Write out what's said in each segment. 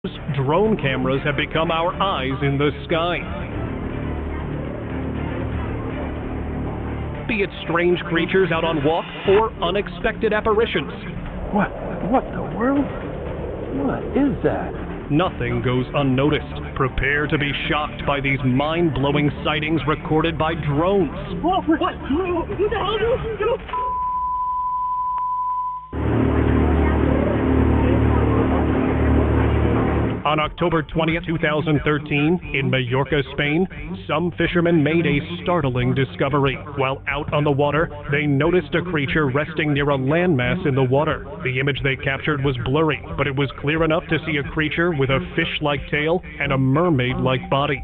Drone cameras have become our eyes in the sky. Be it strange creatures out on walk or unexpected apparitions. What the world? What is that? Nothing goes unnoticed. Prepare to be shocked by these mind-blowing sightings recorded by drones. What the hell? On October 20th, 2013, in Mallorca, Spain, some fishermen made a startling discovery. While out on the water, they noticed a creature resting near a landmass in the water. The image they captured was blurry, but it was clear enough to see a creature with a fish-like tail and a mermaid-like body.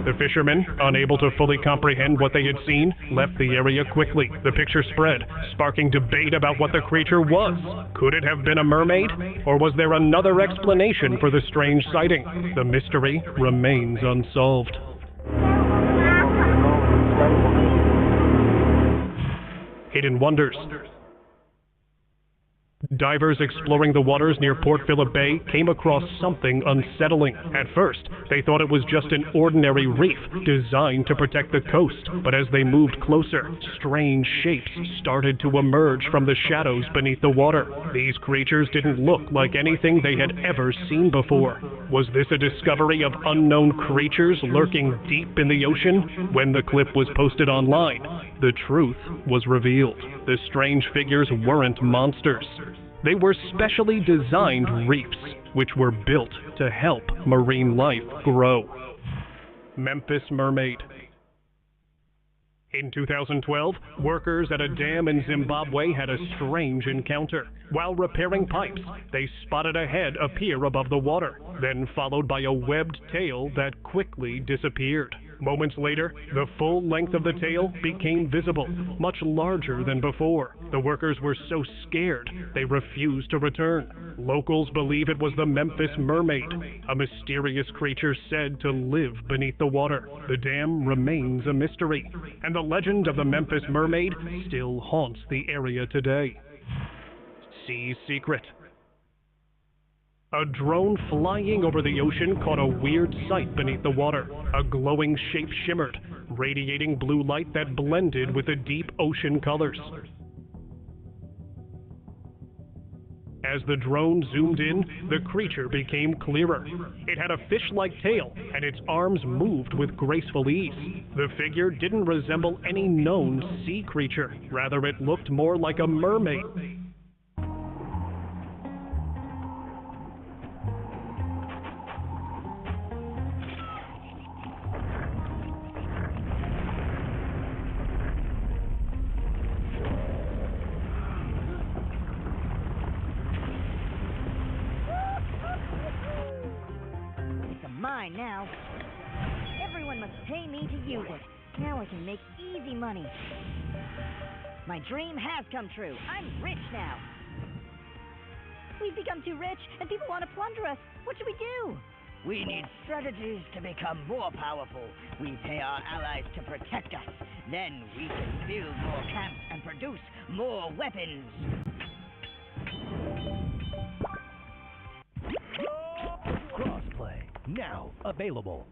The fishermen, unable to fully comprehend what they had seen, left the area quickly. The picture spread, sparking debate about what the creature was. Could it have been a mermaid? Or was there another explanation for the strange sighting? The mystery remains unsolved. Hidden Wonders. Divers exploring the waters near Port Phillip Bay came across something unsettling. At first, they thought it was just an ordinary reef designed to protect the coast. But as they moved closer, strange shapes started to emerge from the shadows beneath the water. These creatures didn't look like anything they had ever seen before. Was this a discovery of unknown creatures lurking deep in the ocean? When the clip was posted online, the truth was revealed. The strange figures weren't monsters. They were specially designed reefs, which were built to help marine life grow. Memphis Mermaid. In 2012, workers at a dam in Zimbabwe had a strange encounter. While repairing pipes, they spotted a head appear above the water, then followed by a webbed tail that quickly disappeared. Moments later, the full length of the tail became visible, much larger than before. The workers were so scared, they refused to return. Locals believe it was the Memphis Mermaid, a mysterious creature said to live beneath the water. The dam remains a mystery, and the legend of the Memphis Mermaid still haunts the area today. Sea Secret. A drone flying over the ocean caught a weird sight beneath the water. A glowing shape shimmered, radiating blue light that blended with the deep ocean colors. As the drone zoomed in, the creature became clearer. It had a fish-like tail, and its arms moved with graceful ease. The figure didn't resemble any known sea creature. Rather, it looked more like a mermaid. Mine now. Everyone must pay me to use it. Now I can make easy money. My dream has come true. I'm rich now. We've become too rich, and people want to plunder us. What should we do? We need strategies to become more powerful. We pay our allies to protect us. Then we can build more camps and produce more weapons. Crossplay, now available.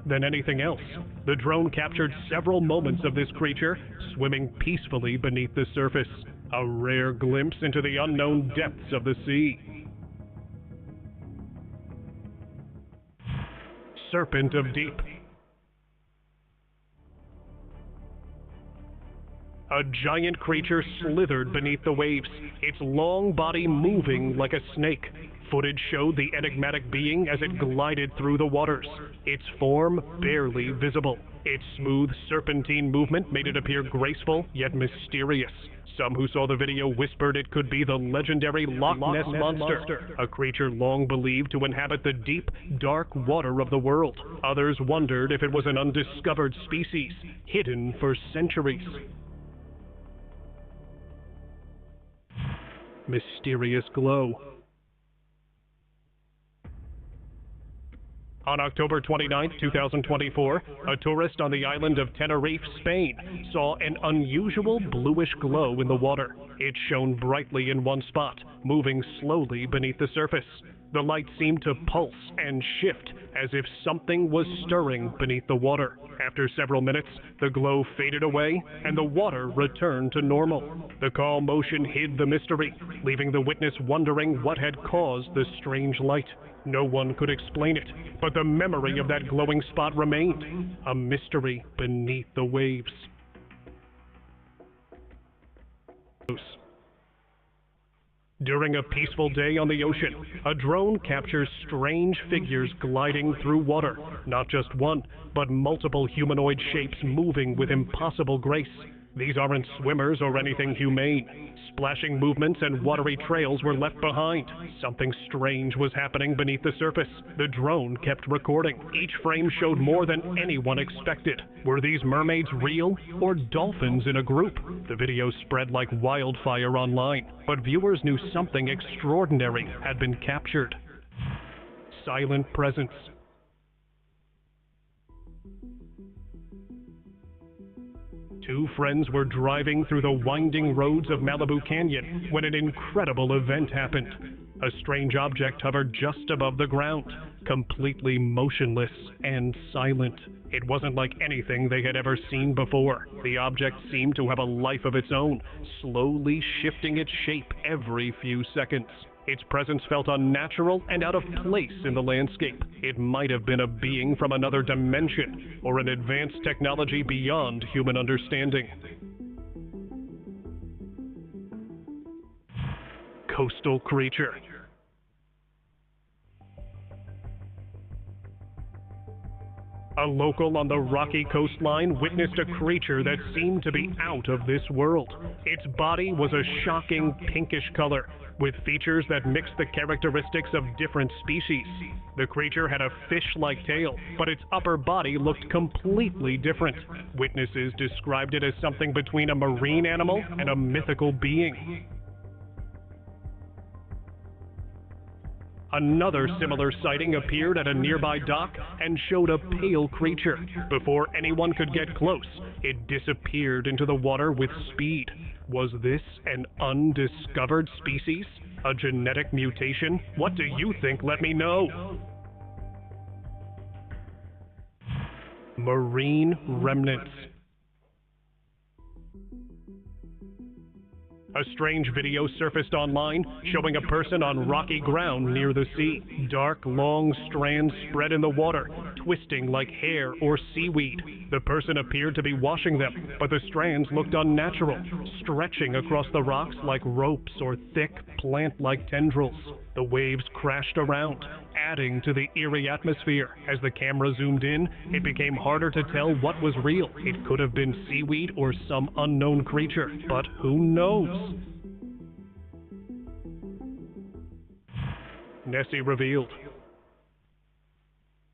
than anything else. The drone captured several moments of this creature swimming peacefully beneath the surface, a rare glimpse into the unknown depths of the sea. Serpent of Deep. A giant creature slithered beneath the waves, its long body moving like a snake. Footage showed the enigmatic being as it glided through the waters, its form barely visible. Its smooth serpentine movement made it appear graceful yet mysterious. Some who saw the video whispered it could be the legendary Loch Ness Monster, a creature long believed to inhabit the deep, dark water of the world. Others wondered if it was an undiscovered species, hidden for centuries. Mysterious glow. On October 29, 2024, a tourist on the island of Tenerife, Spain, saw an unusual bluish glow in the water. It shone brightly in one spot, moving slowly beneath the surface. The light seemed to pulse and shift as if something was stirring beneath the water. After several minutes, the glow faded away and the water returned to normal. The calm motion hid the mystery, leaving the witness wondering what had caused the strange light. No one could explain it, but the memory of that glowing spot remained, a mystery beneath the waves. During a peaceful day on the ocean, a drone captures strange figures gliding through water. Not just one, but multiple humanoid shapes moving with impossible grace. These aren't swimmers or anything humane. Splashing movements and watery trails were left behind. Something strange was happening beneath the surface. The drone kept recording. Each frame showed more than anyone expected. Were these mermaids real or dolphins in a group? The video spread like wildfire online, but viewers knew something extraordinary had been captured. Silent presence. Two friends were driving through the winding roads of Malibu Canyon when an incredible event happened. A strange object hovered just above the ground, completely motionless and silent. It wasn't like anything they had ever seen before. The object seemed to have a life of its own, slowly shifting its shape every few seconds. Its presence felt unnatural and out of place in the landscape. It might have been a being from another dimension, or an advanced technology beyond human understanding. Coastal creature. A local on the rocky coastline witnessed a creature that seemed to be out of this world. Its body was a shocking pinkish color, with features that mixed the characteristics of different species. The creature had a fish-like tail, but its upper body looked completely different. Witnesses described it as something between a marine animal and a mythical being. Another similar sighting appeared at a nearby dock and showed a pale creature. Before anyone could get close, it disappeared into the water with speed. Was this an undiscovered species? A genetic mutation? What do you think? Let me know. Marine remnants. A strange video surfaced online showing a person on rocky ground near the sea. Dark, long strands spread in the water, twisting like hair or seaweed. The person appeared to be washing them, but the strands looked unnatural, stretching across the rocks like ropes or thick, plant-like tendrils. The waves crashed around, adding to the eerie atmosphere. As the camera zoomed in, it became harder to tell what was real. It could have been seaweed or some unknown creature, but who knows? Nessie revealed.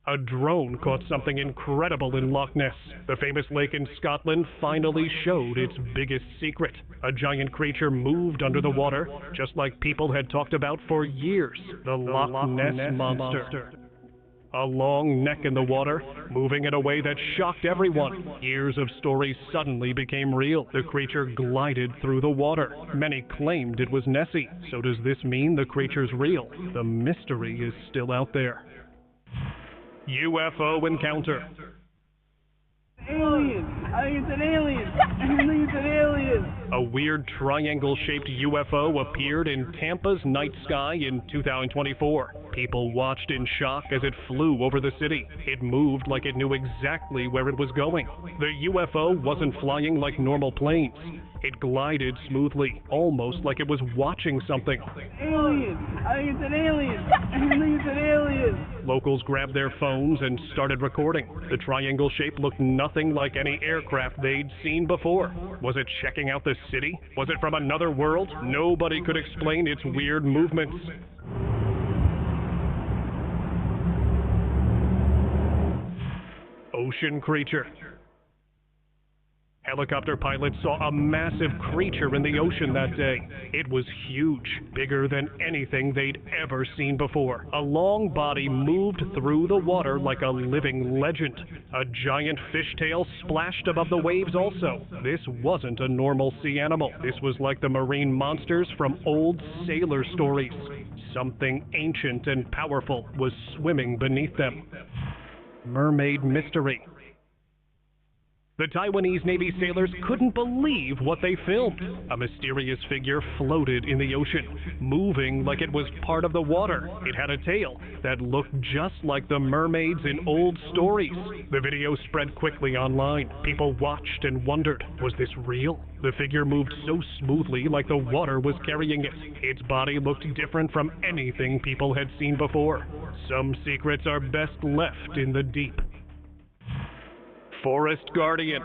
A drone caught something incredible in Loch Ness. The famous lake in Scotland finally showed its biggest secret. A giant creature moved under the water, just like people had talked about for years. The Loch Ness Monster. A long neck in the water, moving in a way that shocked everyone. Years of stories suddenly became real. The creature glided through the water. Many claimed it was Nessie. So does this mean the creature's real? The mystery is still out there. UFO encounter. Alien! I think it's an alien! I think it's an alien! A weird triangle-shaped UFO appeared in Tampa's night sky in 2024. People watched in shock as it flew over the city. It moved like it knew exactly where it was going. The UFO wasn't flying like normal planes. It glided smoothly, almost like it was watching something. Alien! I think it's an alien! I think it's an alien! Locals grabbed their phones and started recording. The triangle shape looked nothing like any aircraft they'd seen before. Was it checking out the city? Was it from another world? Nobody could explain its weird movements. Ocean creature. Helicopter pilots saw a massive creature in the ocean that day. It was huge, bigger than anything they'd ever seen before. A long body moved through the water like a living legend. A giant fishtail splashed above the waves also. This wasn't a normal sea animal. This was like the marine monsters from old sailor stories. Something ancient and powerful was swimming beneath them. Mermaid mystery. The Taiwanese Navy sailors couldn't believe what they filmed. A mysterious figure floated in the ocean, moving like it was part of the water. It had a tail that looked just like the mermaids in old stories. The video spread quickly online. People watched and wondered, was this real? The figure moved so smoothly like the water was carrying it. Its body looked different from anything people had seen before. Some secrets are best left in the deep. Forest guardian.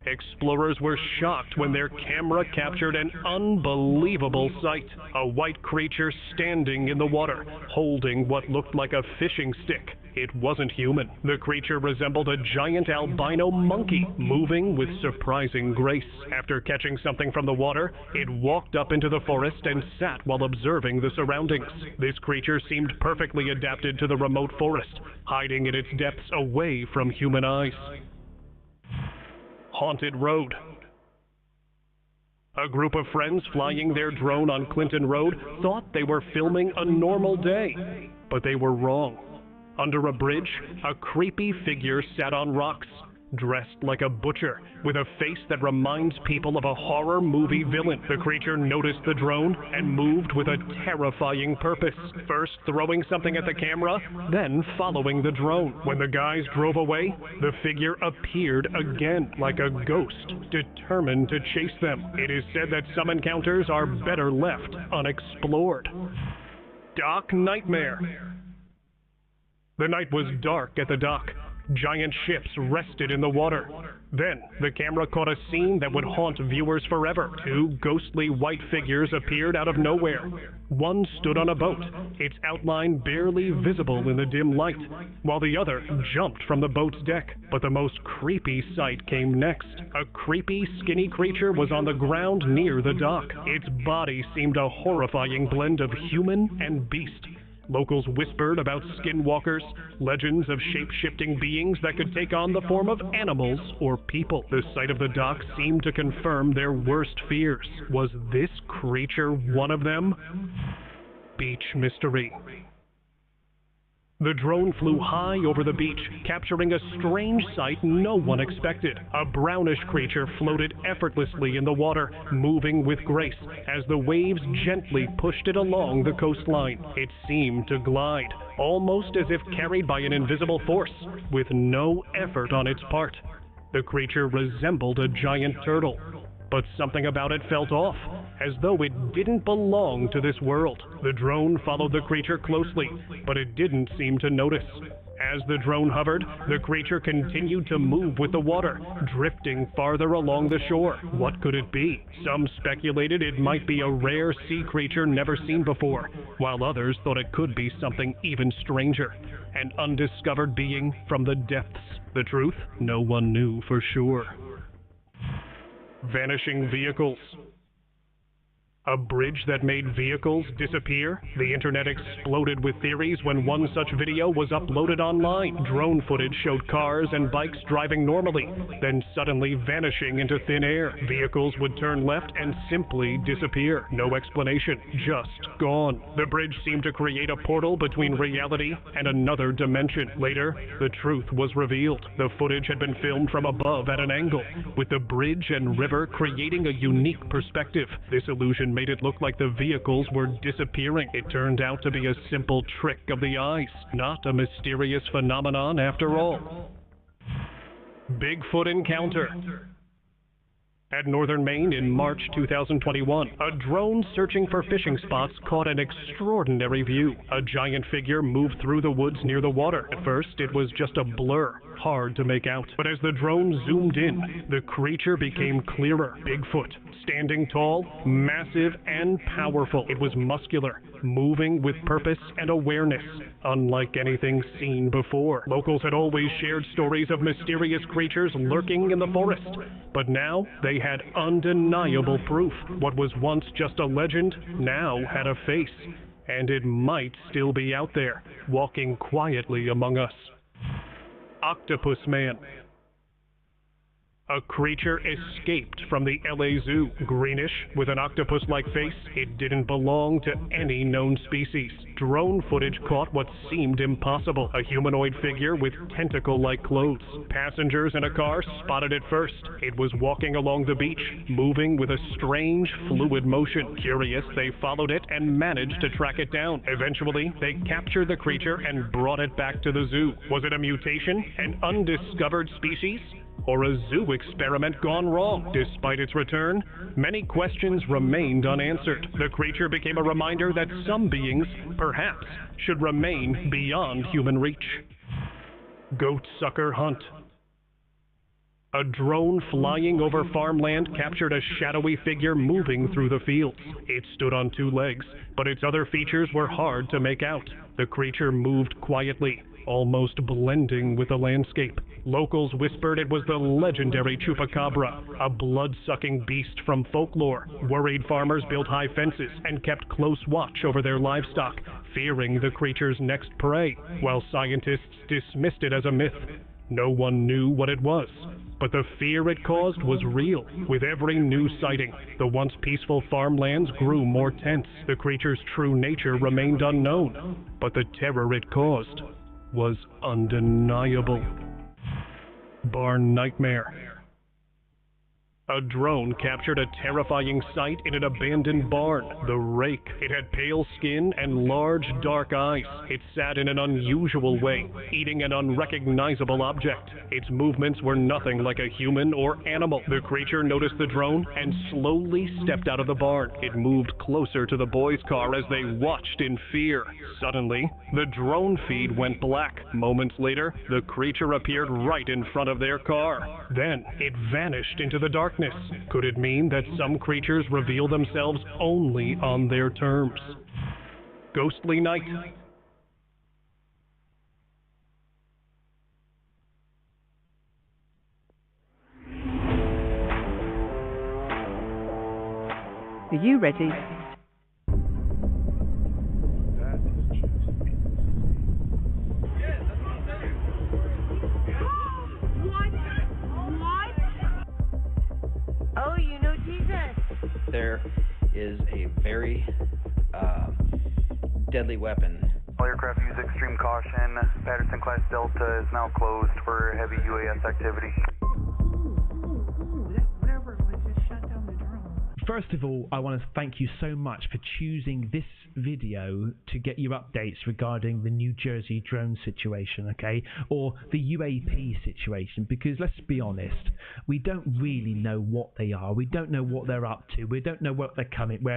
Explorers were shocked when their camera captured an unbelievable sight. A white creature standing in the water, holding what looked like a fishing stick. It wasn't human. The creature resembled a giant albino monkey, moving with surprising grace. After catching something from the water, it walked up into the forest and sat while observing the surroundings. This creature seemed perfectly adapted to the remote forest, hiding in its depths away from human eyes. Haunted road. A group of friends flying their drone on Clinton Road thought they were filming a normal day, but they were wrong. Under a bridge, a creepy figure sat on rocks, dressed like a butcher, with a face that reminds people of a horror movie villain. The creature noticed the drone and moved with a terrifying purpose, first throwing something at the camera, then following the drone. When the guys drove away, the figure appeared again like a ghost, determined to chase them. It is said that some encounters are better left unexplored. Dock nightmare. The night was dark at the dock. Giant ships rested in the water. Then, the camera caught a scene that would haunt viewers forever. Two ghostly white figures appeared out of nowhere. One stood on a boat, its outline barely visible in the dim light, while the other jumped from the boat's deck. But the most creepy sight came next. A creepy, skinny creature was on the ground near the dock. Its body seemed a horrifying blend of human and beast. Locals whispered about skinwalkers, legends of shape-shifting beings that could take on the form of animals or people. The sight of the dock seemed to confirm their worst fears. Was this creature one of them? Beach mystery. The drone flew high over the beach, capturing a strange sight no one expected. A brownish creature floated effortlessly in the water, moving with grace as the waves gently pushed it along the coastline. It seemed to glide, almost as if carried by an invisible force, with no effort on its part. The creature resembled a giant turtle, but something about it felt off, as though it didn't belong to this world. The drone followed the creature closely, but it didn't seem to notice. As the drone hovered, the creature continued to move with the water, drifting farther along the shore. What could it be? Some speculated it might be a rare sea creature never seen before, while others thought it could be something even stranger, an undiscovered being from the depths. The truth? No one knew for sure. Vanishing vehicles. A bridge that made vehicles disappear? The internet exploded with theories when one such video was uploaded online. Drone footage showed cars and bikes driving normally, then suddenly vanishing into thin air. Vehicles would turn left and simply disappear. No explanation, just gone. The bridge seemed to create a portal between reality and another dimension. Later, the truth was revealed. The footage had been filmed from above at an angle, with the bridge and river creating a unique perspective. This illusion made it look like the vehicles were disappearing. It turned out to be a simple trick of the eyes, not a mysterious phenomenon after all. Bigfoot encounter. At northern Maine in March 2021, a drone searching for fishing spots caught an extraordinary view. A giant figure moved through the woods near the water. At first, it was just a blur, hard to make out. But as the drone zoomed in, the creature became clearer. Bigfoot, standing tall, massive, and powerful. It was muscular, moving with purpose and awareness, unlike anything seen before. Locals had always shared stories of mysterious creatures lurking in the forest, but now they had undeniable proof. What was once just a legend now had a face, and it might still be out there, walking quietly among us. Octopus Man. A creature escaped from the LA Zoo. Greenish, with an octopus-like face, it didn't belong to any known species. Drone footage caught what seemed impossible. A humanoid figure with tentacle-like clothes. Passengers in a car spotted it first. It was walking along the beach, moving with a strange, fluid motion. Curious, they followed it and managed to track it down. Eventually, they captured the creature and brought it back to the zoo. Was it a mutation? An undiscovered species? Or a zoo experiment gone wrong? Despite its return, many questions remained unanswered. The creature became a reminder that some beings, perhaps, should remain beyond human reach. Goatsucker Hunt. A drone flying over farmland captured a shadowy figure moving through the fields. It stood on two legs, but its other features were hard to make out. The creature moved quietly, almost blending with the landscape. Locals whispered it was the legendary chupacabra, a blood-sucking beast from folklore. Worried farmers built high fences and kept close watch over their livestock, fearing the creature's next prey, while scientists dismissed it as a myth. No one knew what it was, but the fear it caused was real. With every new sighting, the once peaceful farmlands grew more tense. The creature's true nature remained unknown, but the terror it caused was undeniable. Barn Nightmare. A drone captured a terrifying sight in an abandoned barn. The rake. It had pale skin and large, dark eyes. It sat in an unusual way, eating an unrecognizable object. Its movements were nothing like a human or animal. The creature noticed the drone and slowly stepped out of the barn. It moved closer to the boys' car as they watched in fear. Suddenly, the drone feed went black. Moments later, the creature appeared right in front of their car. Then, it vanished into the darkness. Could it mean that some creatures reveal themselves only on their terms? Ghostly Night. Are you ready? Oh, you know Jesus. There is a very deadly weapon. All aircraft use extreme caution. Patterson Class Delta is now closed for heavy UAS activity. Whatever it was, just shut down the drone. First of all, I want to thank you so much for choosing this video to get your updates regarding the New Jersey drone situation, okay, or the UAP situation, because let's be honest, we don't really know what they are. We don't know what they're up to. We don't know where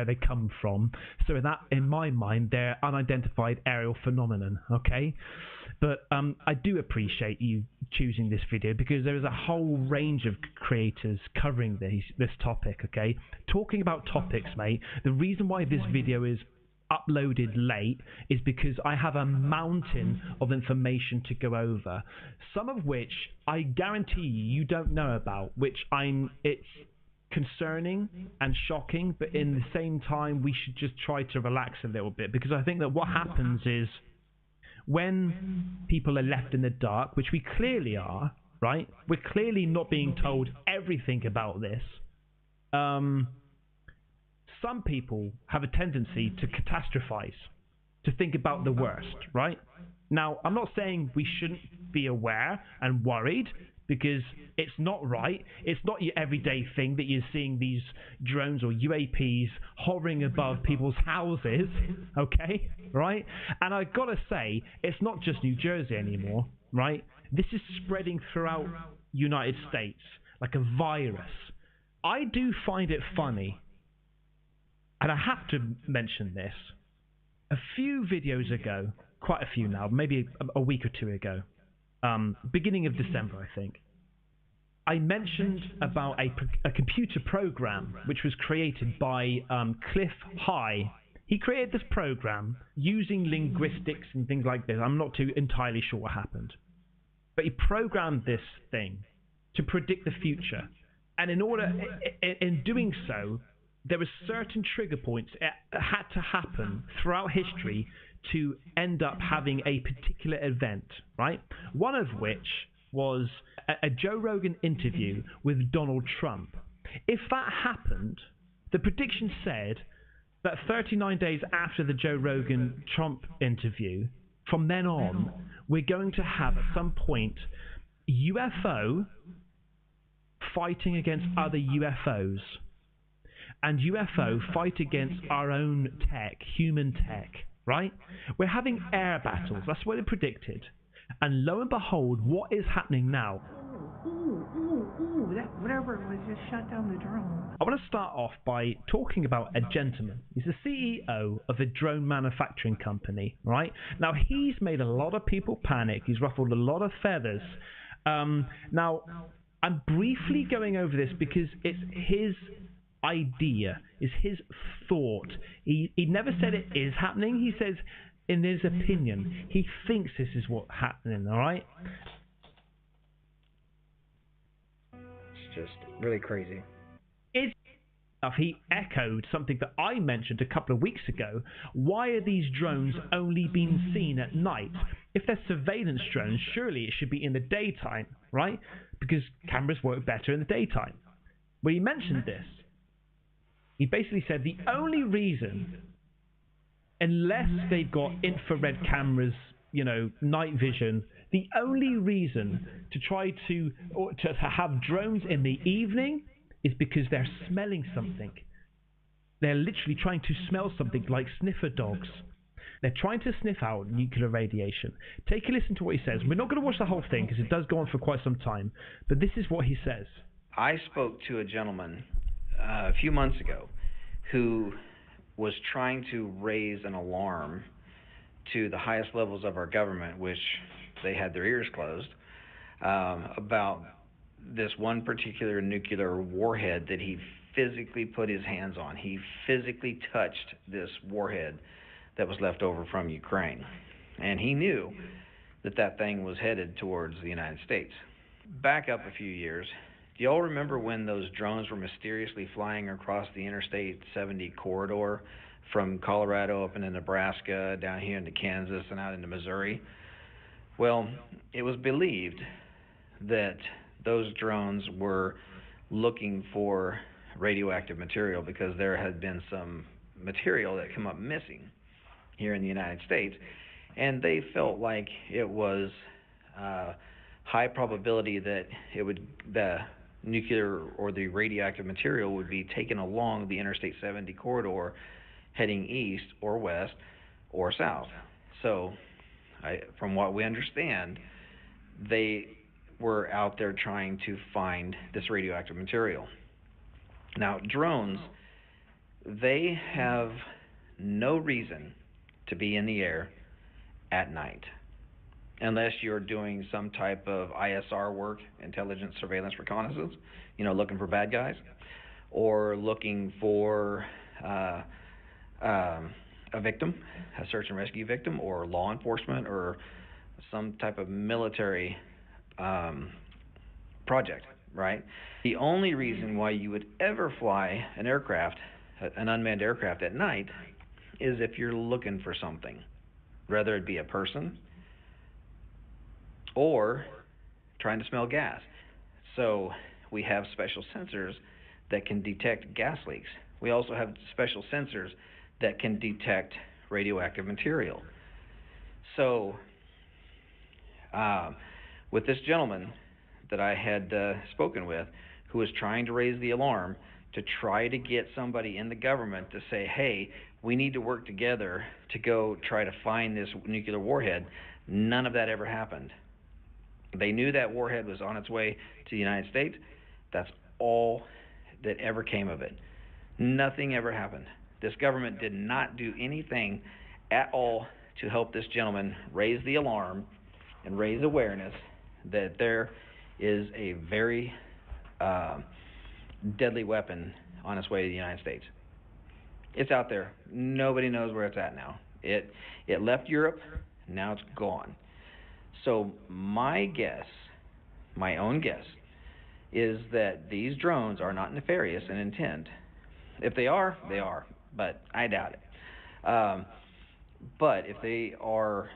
they come from. So that, in my mind, they're unidentified aerial phenomenon, okay? But I do appreciate you choosing this video because there is a whole range of creators covering this topic, okay? Talking about topics, mate, the reason why this video is uploaded late is because I have a mountain of information to go over, some of which I guarantee you don't know about, which it's concerning and shocking, but in the same time, we should just try to relax a little bit, because I think that what happens is when people are left in the dark, which we clearly are, right? We're clearly not being told everything about this. Some people have a tendency to catastrophize, to think about the worst, right? Now, I'm not saying we shouldn't be aware and worried, because it's not right. It's not your everyday thing that you're seeing these drones or UAPs hovering above people's houses, okay, right? And I've got to say, it's not just New Jersey anymore, right? This is spreading throughout United States like a virus. I do find it funny, and I have to mention this. A few videos ago, quite a few now, maybe a week or two ago, beginning of December, I think, I mentioned about a computer program which was created by Cliff High. He created this program using linguistics and things like this. I'm not too entirely sure what happened. But he programmed this thing to predict the future. And in doing so, there were certain trigger points that had to happen throughout history to end up having a particular event, right? One of which was a Joe Rogan interview with Donald Trump. If that happened, the prediction said that 39 days after the Joe Rogan Trump interview, from then on, we're going to have at some point UFO fighting against other UFOs, and UFO fight against our own tech, human tech, right? We're having air battles. That's what it predicted. And lo and behold, what is happening now? That whatever it was just shut down the drone. I want to start off by talking about a gentleman. He's the CEO of a drone manufacturing company, right? Now, he's made a lot of people panic. He's ruffled a lot of feathers. Now, I'm briefly going over this because it's his idea, is his thought. He never said it is happening. He says, in his opinion, he thinks this is what's happening, all right? It's just really crazy. He echoed something that I mentioned a couple of weeks ago. Why are these drones only being seen at night? If they're surveillance drones, surely it should be in the daytime, right? Because cameras work better in the daytime. When he mentioned this, he basically said the only reason, unless they've got infrared cameras, you know, night vision, the only reason to try to have drones in the evening is because they're smelling something. They're literally trying to smell something, like sniffer dogs. They're trying to sniff out nuclear radiation. Take a listen to what he says. We're not going to watch the whole thing because it does go on for quite some time, but this is what he says. I spoke to a gentleman a few months ago who was trying to raise an alarm to the highest levels of our government, which they had their ears closed, about this one particular nuclear warhead that he physically put his hands on. He physically touched this warhead that was left over from Ukraine. And he knew that that thing was headed towards the United States. Back up a few years. Do y'all remember when those drones were mysteriously flying across the Interstate 70 corridor from Colorado up into Nebraska, down here into Kansas, and out into Missouri? Well, it was believed that those drones were looking for radioactive material because there had been some material that came up missing here in the United States, and they felt like it was high probability that the nuclear or the radioactive material would be taken along the Interstate 70 corridor heading east or west or south. So from what we understand, they were out there trying to find this radioactive material. Now, drones, they have no reason to be in the air at night unless you're doing some type of ISR work, intelligence, surveillance, reconnaissance, you know, looking for bad guys, or looking for a victim, a search and rescue victim, or law enforcement, or some type of military project, right? The only reason why you would ever fly an aircraft, an unmanned aircraft at night, is if you're looking for something, whether it be a person or trying to smell gas. So we have special sensors that can detect gas leaks. We also have special sensors that can detect radioactive material. So with this gentleman that I had spoken with, who was trying to raise the alarm to try to get somebody in the government to say, hey, we need to work together to go try to find this nuclear warhead, none of that ever happened. They knew that warhead was on its way to the United States. That's all that ever came of it. Nothing ever happened. This government did not do anything at all to help this gentleman raise the alarm and raise awareness that there is a very deadly weapon on its way to the United States. It's out there. Nobody knows where it's at now. It left Europe. Now it's gone. So my guess, my own guess, is that these drones are not nefarious in intent. If they are, they are, but I doubt it. But if they are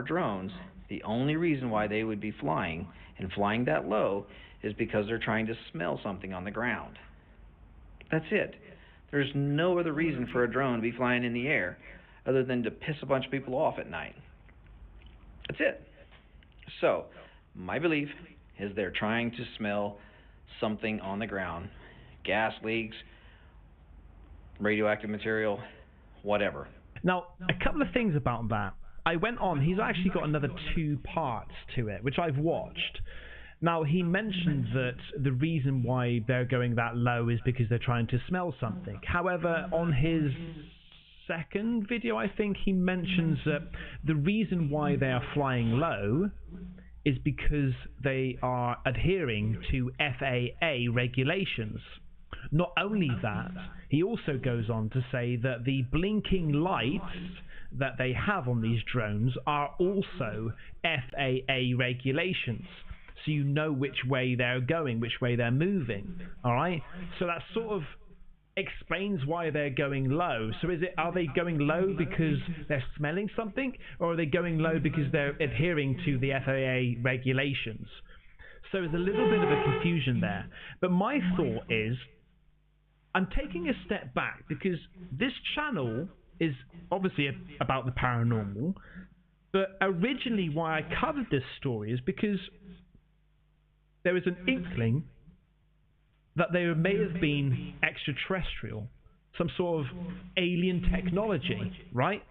drones, the only reason why they would be flying, and flying that low, is because they're trying to smell something on the ground. That's it. There's no other reason for a drone to be flying in the air other than to piss a bunch of people off at night. That's it. So, my belief is they're trying to smell something on the ground. Gas leaks, radioactive material, whatever. Now, a couple of things about that. I went on, he's actually got another 2 parts to it, which I've watched. Now, he mentioned that the reason why they're going that low is because they're trying to smell something. However, on his second video, I think he mentions that the reason why they are flying low is because they are adhering to FAA regulations. Not only that, he also goes on to say that the blinking lights that they have on these drones are also FAA regulations. So you know which way they're going, which way they're moving. All right? So that sort of explains why they're going low. So are they going low because they're smelling something, or are they going low because they're adhering to the FAA regulations? So there's a little bit of a confusion there. But my thought is, I'm taking a step back because this channel is obviously about the paranormal, but originally why I covered this story is because there was an inkling that there may have been extraterrestrial, some sort of alien technology, right?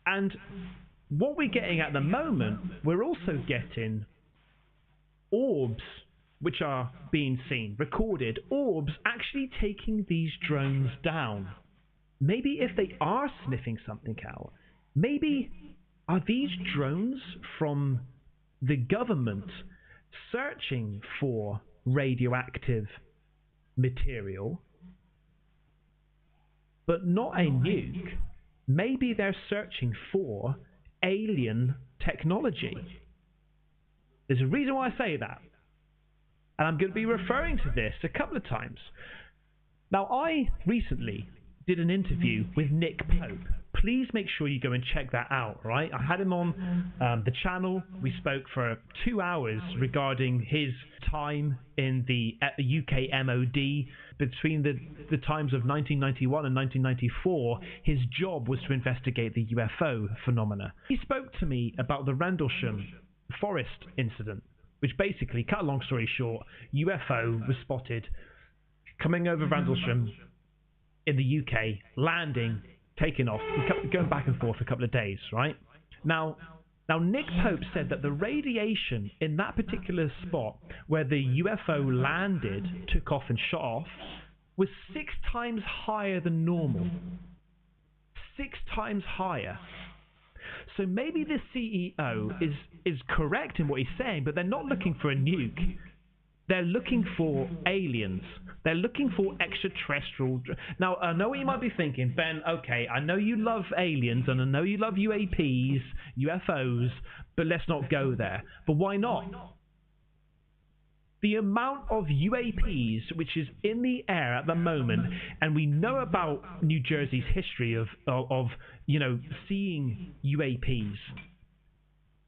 And what we're getting at the moment, we're also getting orbs which are being seen, recorded, orbs actually taking these drones down. Maybe if they are sniffing something out, maybe are these drones from the government searching for radioactive material, but not a nuke. Maybe they're searching for alien technology. There's a reason why I say that, and I'm going to be referring to this a couple of times. Now, I recently did an interview with Nick Pope. Please make sure you go and check that out, right? I had him on the channel. We spoke for 2 hours regarding his time in at the UK MOD. Between the times of 1991 and 1994, his job was to investigate the UFO phenomena. He spoke to me about the Rendlesham Forest incident, which basically, cut a long story short, UFO was spotted coming over Rendlesham in the UK, landing, taking off, going back and forth for a couple of days, right? Now Nick Pope said that the radiation in that particular spot where the UFO landed, took off and shot off, was 6 times higher than normal. 6 times higher. So maybe the CEO is correct in what he's saying, but they're not looking for a nuke. They're looking for aliens. They're looking for extraterrestrial. Now, I know what you might be thinking, Ben, okay, I know you love aliens, and I know you love UAPs, UFOs, but let's not go there. But why not? the amount of UAPs which is in the air at the moment, and we know about New Jersey's history of seeing UAPs.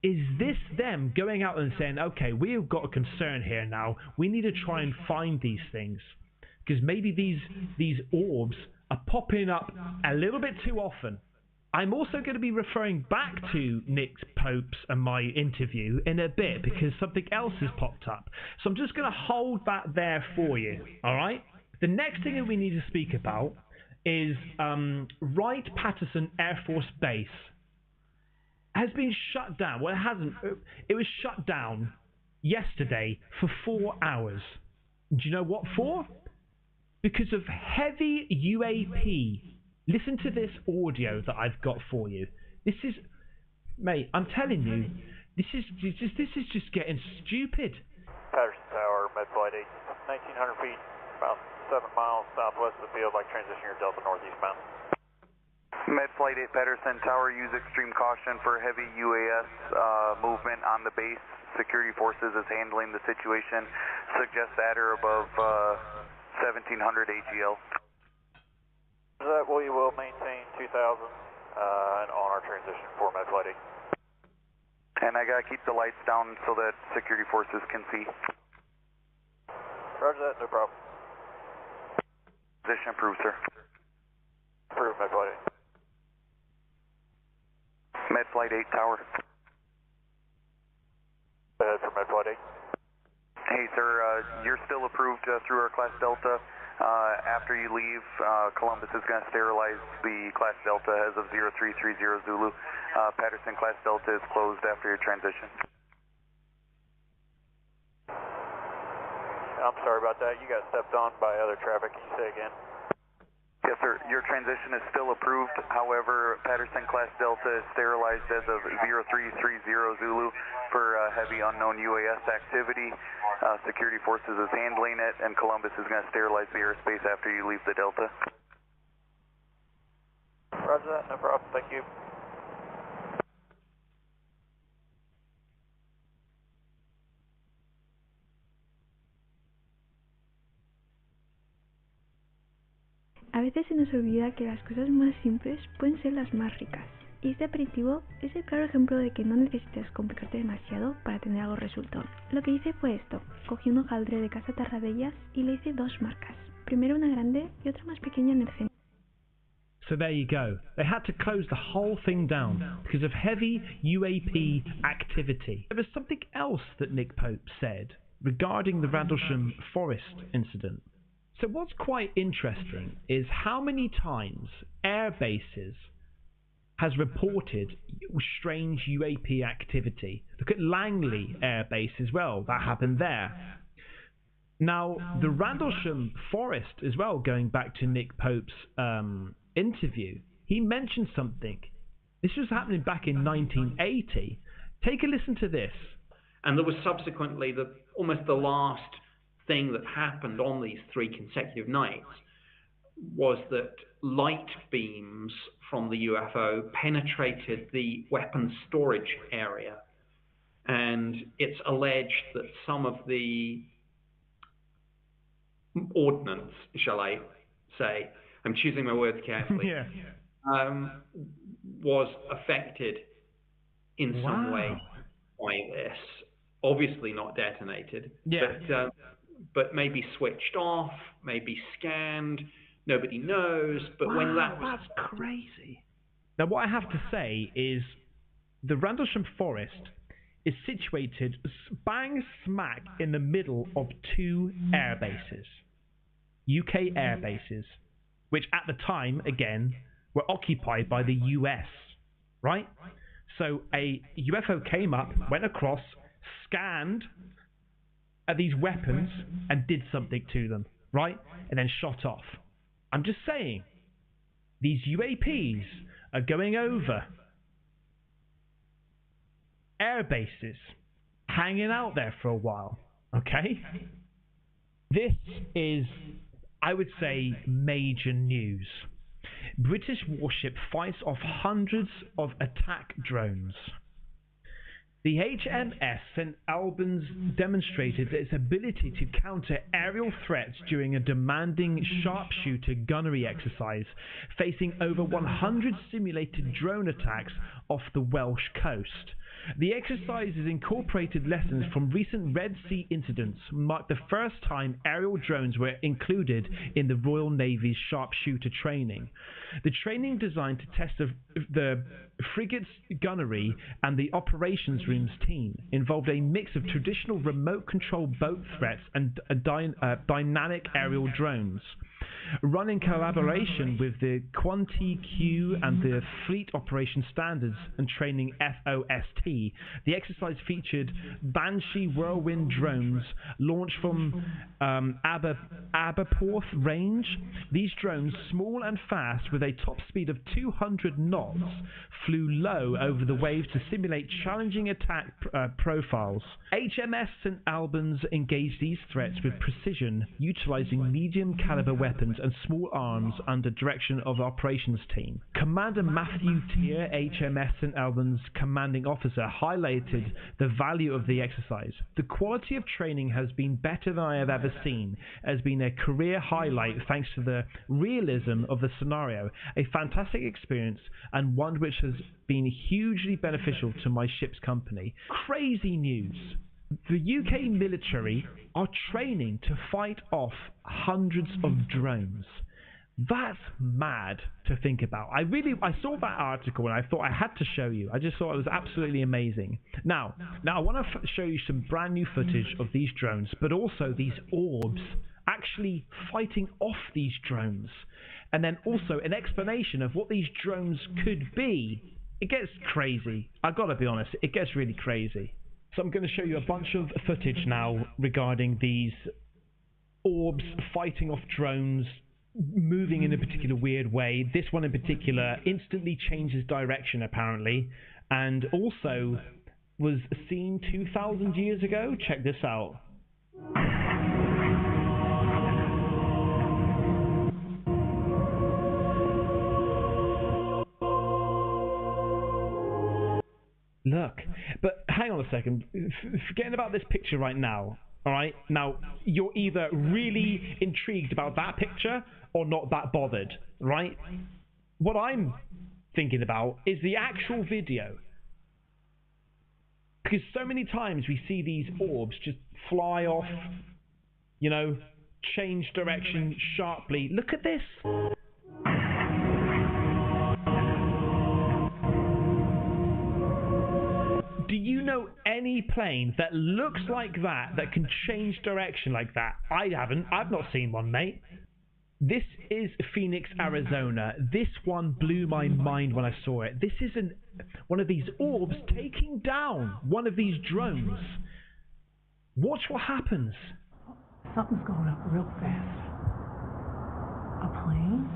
Is this them going out and saying, okay, we've got a concern here now, we need to try and find these things? Because maybe these orbs are popping up a little bit too often. I'm also going to be referring back to Nick Pope's and my interview in a bit because something else has popped up. So I'm just going to hold that there for you, alright? The next thing that we need to speak about is Wright-Patterson Air Force Base has been shut down. Well, it hasn't. It was shut down yesterday for 4 hours. Do you know what for? Because of heavy UAP. Listen to this audio that I've got for you. This is, mate, I'm telling you, this is just getting stupid. Patterson Tower, Med Flight 8, 1,900 feet, about 7 miles southwest of the field, like transition your Delta northeastbound. Med Flight 8 Patterson Tower, use extreme caution for heavy UAS movement on the base. Security forces is handling the situation. Suggest at or above 1,700 AGL. That we will maintain 2,000 and on our transition for Med Flight 8. And I gotta keep the lights down so that security forces can see. Roger that, no problem. Position approved, sir. Approved, Med Flight 8. Med Flight 8 Tower. Ahead for Med Flight 8. Hey, sir, you're still approved through our Class Delta. After you leave, Columbus is going to sterilize the Class Delta as of 0330 Zulu. Patterson Class Delta is closed after your transition. I'm sorry about that. You got stepped on by other traffic. Can you say again? Yes, sir. Your transition is still approved. However, Patterson Class Delta is sterilized as of 0330 Zulu for heavy unknown UAS activity. Security forces is handling it, and Columbus is going to sterilize the airspace after you leave the Delta. Roger that. No problem. Thank you. A veces se nos olvida que las cosas más simples pueden ser las más ricas. Y este aperitivo es el claro ejemplo de que no necesitas complicarte demasiado para tener algo resuelto. Lo que hice fue esto. Cogí un hojaldre de casa Tarradellas y le hice 2 marcas. Primero una grande y otra más pequeña en el centro. So there you go. They had to close the whole thing down because of heavy UAP activity. There was something else that Nick Pope said regarding the Randlesham Forest incident. So what's quite interesting is how many times air bases has reported strange UAP activity. Look at Langley Air Base as well. That happened there. Now, the Randlesham Forest as well, going back to Nick Pope's interview, he mentioned something. This was happening back in 1980. Take a listen to this. And there was subsequently almost the last thing that happened on these 3 consecutive nights was that light beams from the UFO penetrated the weapons storage area, and it's alleged that some of the ordnance, shall I say, I'm choosing my words carefully, was affected in some way by this. Obviously not detonated, but maybe switched off, maybe scanned. Nobody knows. But when that was... That's crazy. Now, what I have to say is the Randlesham Forest is situated bang smack in the middle of 2 air bases, UK air bases, which at the time, again, were occupied by the US, right? So a UFO came up, went across, scanned at these weapons and did something to them, right? And then shot off. I'm just saying, these UAPs are going over air bases, hanging out there for a while, okay? This is, I would say, major news. British warship fights off hundreds of attack drones. The HMS St. Albans demonstrated its ability to counter aerial threats during a demanding sharpshooter gunnery exercise, facing over 100 simulated drone attacks off the Welsh coast. The exercises incorporated lessons from recent Red Sea incidents, marked the first time aerial drones were included in the Royal Navy's sharpshooter training. The training, designed to test the frigate's gunnery and the operations room's team, involved a mix of traditional remote-controlled boat threats and dynamic aerial drones. Run in collaboration with the Quanti-Q and the Fleet Operations Standards and Training FOST, the exercise featured Banshee Whirlwind drones launched from Aberporth range. These drones, small and fast with a top speed of 200 knots, flew low over the waves to simulate challenging attack profiles. HMS St. Albans engaged these threats with precision, utilizing medium caliber weapons and small arms under direction of operations team. Commander Matthew Tier, HMS St. Albans commanding officer, highlighted the value of the exercise. The quality of training has been better than I have ever seen. It has been a career highlight thanks to the realism of the scenario, a fantastic experience and one which has been hugely beneficial to my ship's company. Crazy news. The UK military are training to fight off hundreds of drones. That's mad to think about. I saw that article and I thought I had to show you. I just thought it was absolutely amazing. Now I want to show you some brand new footage of these drones, but also these orbs actually fighting off these drones. And then also an explanation of what these drones could be. It gets crazy. I've got to be honest, it gets really crazy. So I'm going to show you a bunch of footage now regarding these orbs fighting off drones, moving in a particular weird way. This one in particular instantly changes direction apparently, and also was seen 2,000 years ago. Check this out. Look, but hang on a second, forgetting about this picture right now, alright? Now, you're either really intrigued about that picture or not that bothered, right? What I'm thinking about is the actual video. Because so many times we see these orbs just fly off, you know, change direction sharply. Look at this. Do you know any plane that looks like that can change direction like that? I haven't. I've not seen one, mate. This is Phoenix, Arizona. This one blew my mind when I saw it. This is one of these orbs taking down one of these drones. Watch what happens. Something's going up real fast. A plane?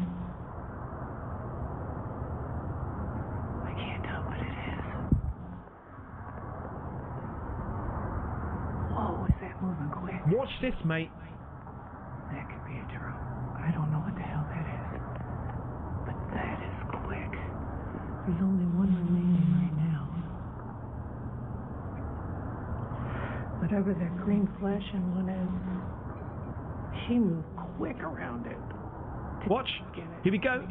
I can't tell what it is. Whoa, is that moving quick? Watch this, mate. That could be a drone. I don't know what the hell that is. But that is quick. There's only one remaining right now. Whatever that green flashing one is, she moved quick around it. Watch. Here we go.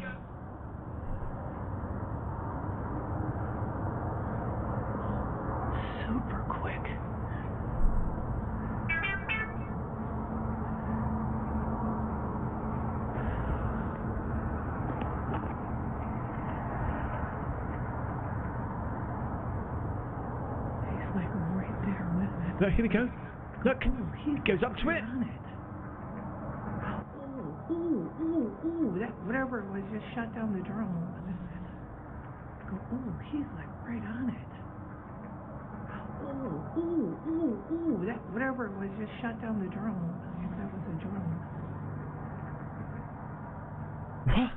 Super quick. He's like right there with it. Look, here we go. Look, he goes up to it. Ooh, that whatever it was just shut down the drone. Ooh, he's like right on it. Ooh, that whatever it was just shut down the drone. I think that was a drone. What?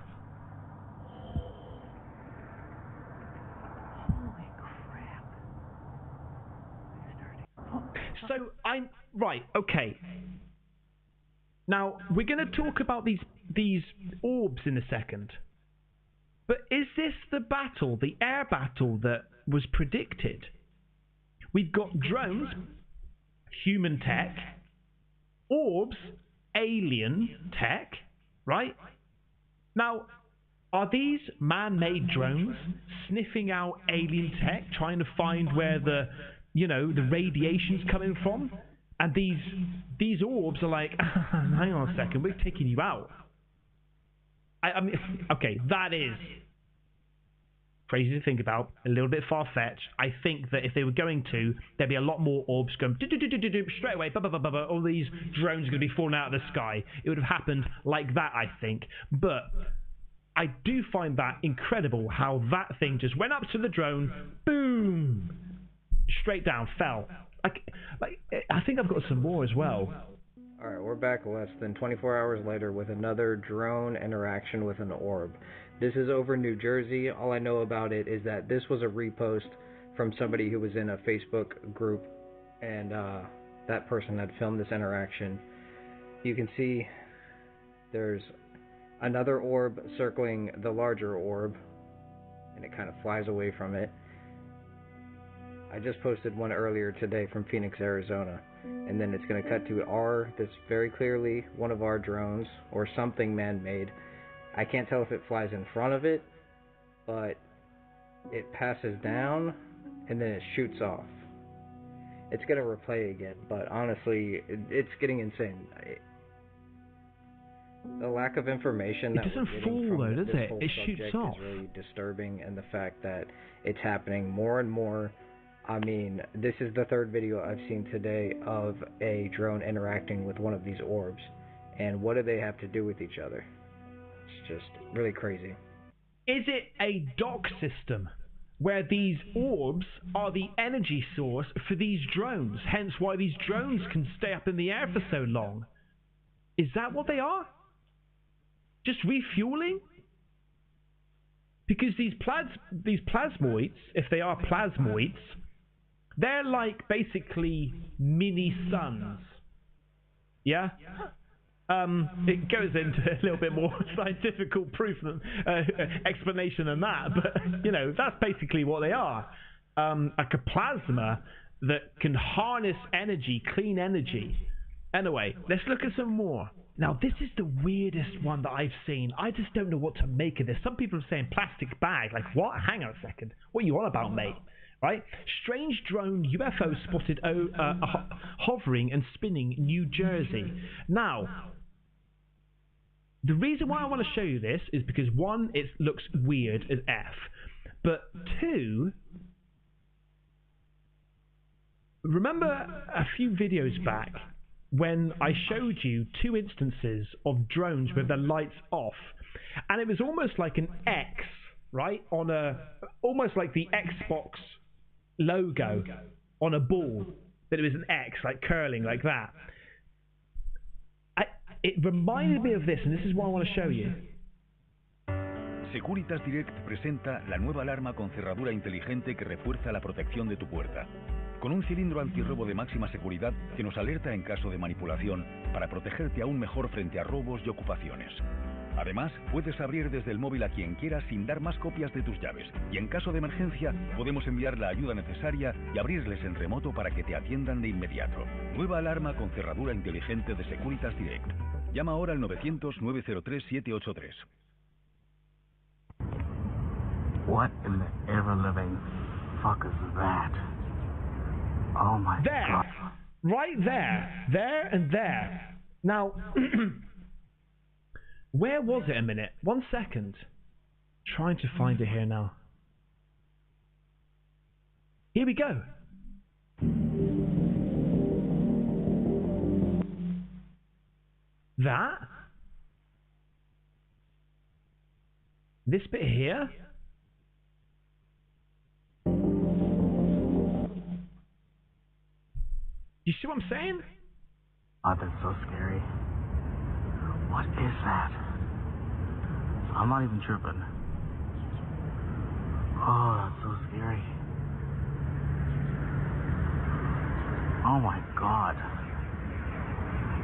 Holy crap. So I'm right, okay. Now we're going to talk about these orbs in a second. But is this the battle, the air battle that was predicted? We've got drones, human tech, orbs, alien tech, right? Now, are these man-made drones sniffing out alien tech, trying to find where the radiation's coming from? And these orbs are like, hang on a second, we're taking you out. I mean, okay, that is crazy to think about, a little bit far-fetched. I think that if they were going to, there'd be a lot more orbs going straight away, all these drones are going to be falling out of the sky. It would have happened like that, I think. But I do find that incredible how that thing just went up to the drone, boom, straight down, fell. I think I've got some more as well. Alright, we're back less than 24 hours later with another drone interaction with an orb. This is over New Jersey. All I know about it is that this was a repost from somebody who was in a Facebook group, and that person had filmed this interaction. You can see there's another orb circling the larger orb, and it kind of flies away from it. I just posted one earlier today from Phoenix, Arizona, and then it's going to cut to that's very clearly one of our drones, or something man-made. I can't tell if it flies in front of it, but it passes down, and then it shoots off. It's going to replay again, but honestly, it's getting insane. The lack of information that we're getting from this whole subject is really disturbing, and the fact that it's happening more and more. I mean, this is the third video I've seen today of a drone interacting with one of these orbs. And what do they have to do with each other? It's just really crazy. Is it a dock system where these orbs are the energy source for these drones? Hence why these drones can stay up in the air for so long. Is that what they are? Just refueling? Because these plasmoids, if they are plasmoids, they're like basically mini suns. Yeah? It goes into a little bit more scientific proof than explanation than that, but that's basically what they are. Like a plasma that can harness energy, clean energy. Anyway, let's look at some more. Now, this is the weirdest one that I've seen. I just don't know what to make of this. Some people are saying plastic bag. Like, what? Hang on a second. What are you on about, mate? Right? Strange drone UFO spotted hovering and spinning New Jersey. Now, the reason why I want to show you this is because, one, it looks weird as F. But two, remember a few videos back when I showed you two instances of drones with their lights off, and it was almost like an X, right, on almost like the Xbox logo on a ball, but it was an X, like curling like that. It reminded me of this, and this is what I want to show you. Securitas Direct presenta la nueva alarma con cerradura inteligente que refuerza la protección de tu puerta. Con un cilindro antirrobo de máxima seguridad que nos alerta en caso de manipulación para protegerte aún mejor frente a robos y ocupaciones. Además, puedes abrir desde el móvil a quien quieras sin dar más copias de tus llaves, y en caso de emergencia podemos enviar la ayuda necesaria y abrirles en remoto para que te atiendan de inmediato. Nueva alarma con cerradura inteligente de Securitas Direct. Llama ahora al 900-903-783. What in the ever-living fuck is that? Oh my God. Right there. There and there. Now, where was it a minute? 1 second. Trying to find it here now. Here we go. That? This bit here? You see what I'm saying? Oh, that's so scary. What is that? I'm not even tripping. Oh, that's so scary. Oh my God.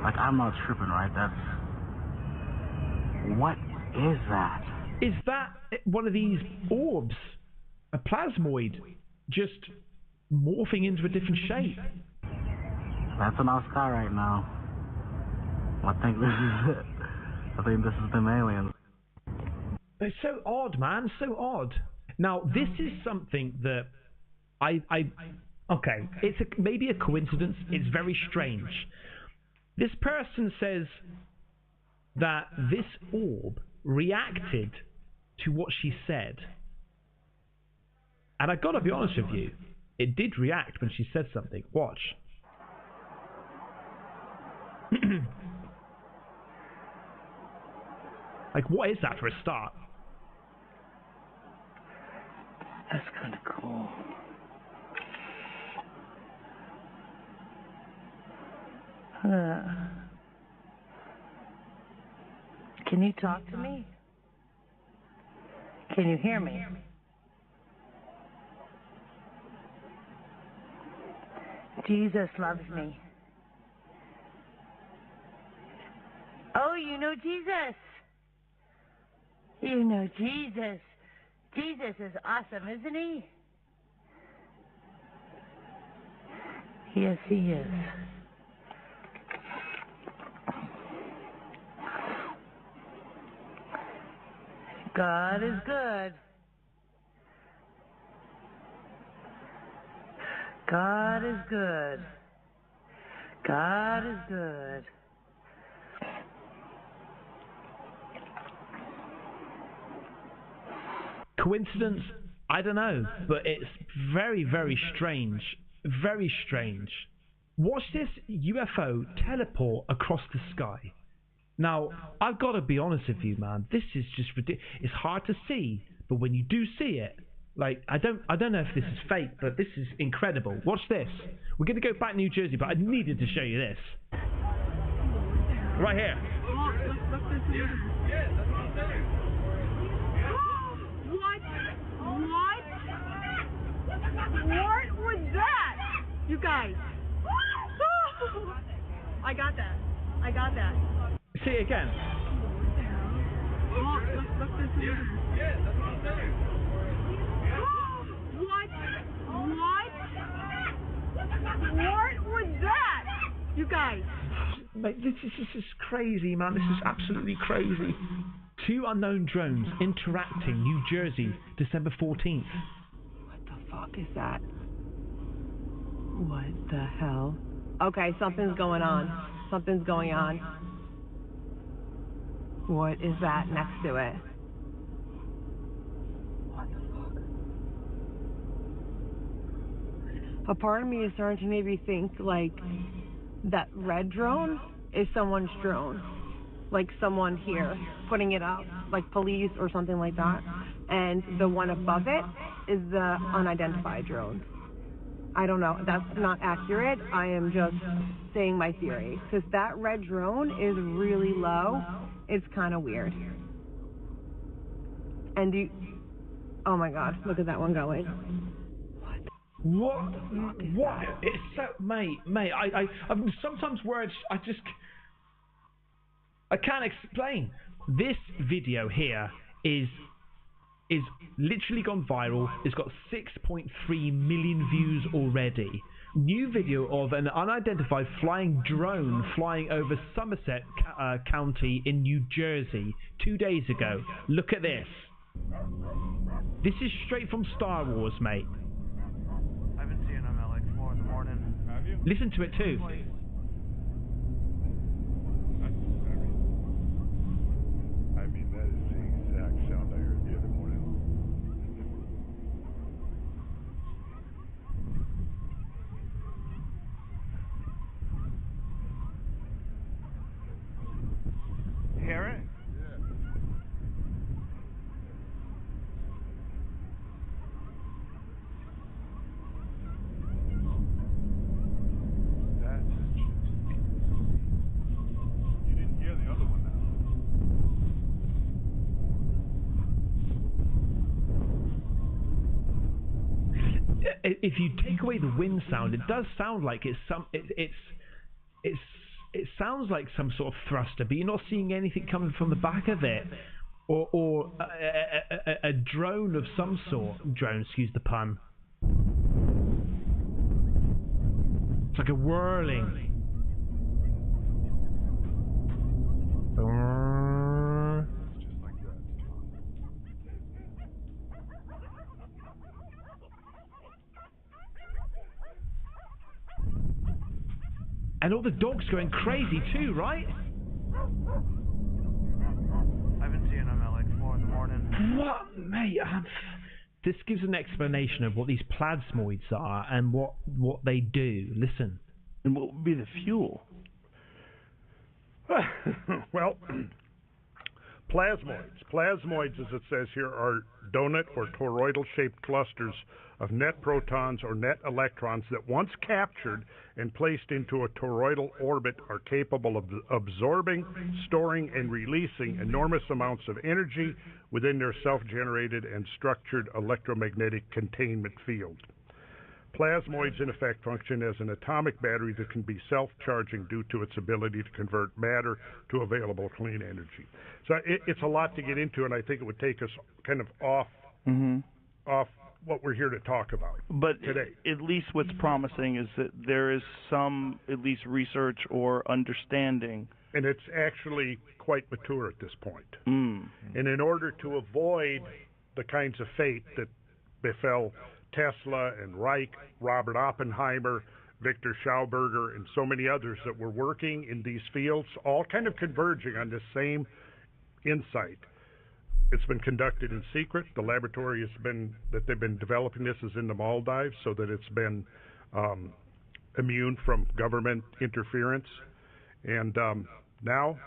Like, I'm not tripping, right? What is that? Is that one of these orbs? A plasmoid? Just morphing into a different shape. That's in our sky right now. I think this is it. I think this is them aliens. It's so odd, man. So odd. Now, this is something that okay, it's maybe a coincidence. It's very strange. This person says that this orb reacted to what she said. And I've got to be honest with you, it did react when she said something. Watch. Like, what is that for a start? That's kind of cool. Can you talk to me? Can you hear me? Jesus loves me. Oh, you know Jesus. You know Jesus. Jesus is awesome, isn't he? Yes, he is. God is good. God is good. God is good. Coincidence? I don't know, but it's very, very strange. Very strange. Watch this UFO teleport across the sky. Now, I've got to be honest with you, man. This is just ridiculous. It's hard to see, but when you do see it, like, I don't know if this is fake, but this is incredible. Watch this. We're going to go back to New Jersey, but I needed to show you this. Right here. What was that? You guys. I got that. I got that. See it again. Look this here. Yeah, that's what I'm saying. What was that? You guys. Mate, this is crazy, man. This is absolutely crazy. 2 unknown drones interacting, New Jersey, December 14th. What the fuck is that? What the hell? Okay, something's going on. Something's going on. What is that next to it? What the fuck? A part of me is starting to maybe think, like, that red drone is someone's drone. Like someone here putting it up, like police or something like that. And the one above it is the unidentified drone. I don't know. That's not accurate. I am just saying my theory. Because that red drone is really low. It's kind of weird. And oh my god, look at that one going. What? What? It's so, mate. I sometimes words I can't explain. This video here is literally gone viral. It's got 6.3 million views already. New video of an unidentified flying drone flying over Somerset County in New Jersey 2 days ago. Look at this. This is straight from Star Wars, mate. I've been seeing them at like 4 in the morning. Have you? Listen to it too. I mean, that is the exact sound I heard the other morning. You hear it? If you take away the wind sound, it does sound like it sounds like some sort of thruster, but you're not seeing anything coming from the back of it, or a drone of some sort. Drone, excuse the pun. It's like a whirling. And all the dogs going crazy too, right? I've been seeing them at like 4 in the morning. What, mate? This gives an explanation of what these plasmoids are and what they do. Listen. And what would be the fuel? Well, plasmoids. Plasmoids, as it says here, are donut or toroidal-shaped clusters of net protons or net electrons that once captured and placed into a toroidal orbit are capable of absorbing, storing, and releasing enormous amounts of energy within their self-generated and structured electromagnetic containment field. Plasmoids, in effect, function as an atomic battery that can be self-charging due to its ability to convert matter to available clean energy. So it's a lot to get into, and I think it would take us kind of off what we're here to talk about today. At least what's promising is that there is some, at least, research or understanding. And it's actually quite mature at this point. And in order to avoid the kinds of fate that befell Tesla and Reich, Robert Oppenheimer, Victor Schauberger, and so many others that were working in these fields, all kind of converging on this same insight. It's been conducted in secret. The laboratory that they've been developing this is in the Maldives, so that it's been immune from government interference. And now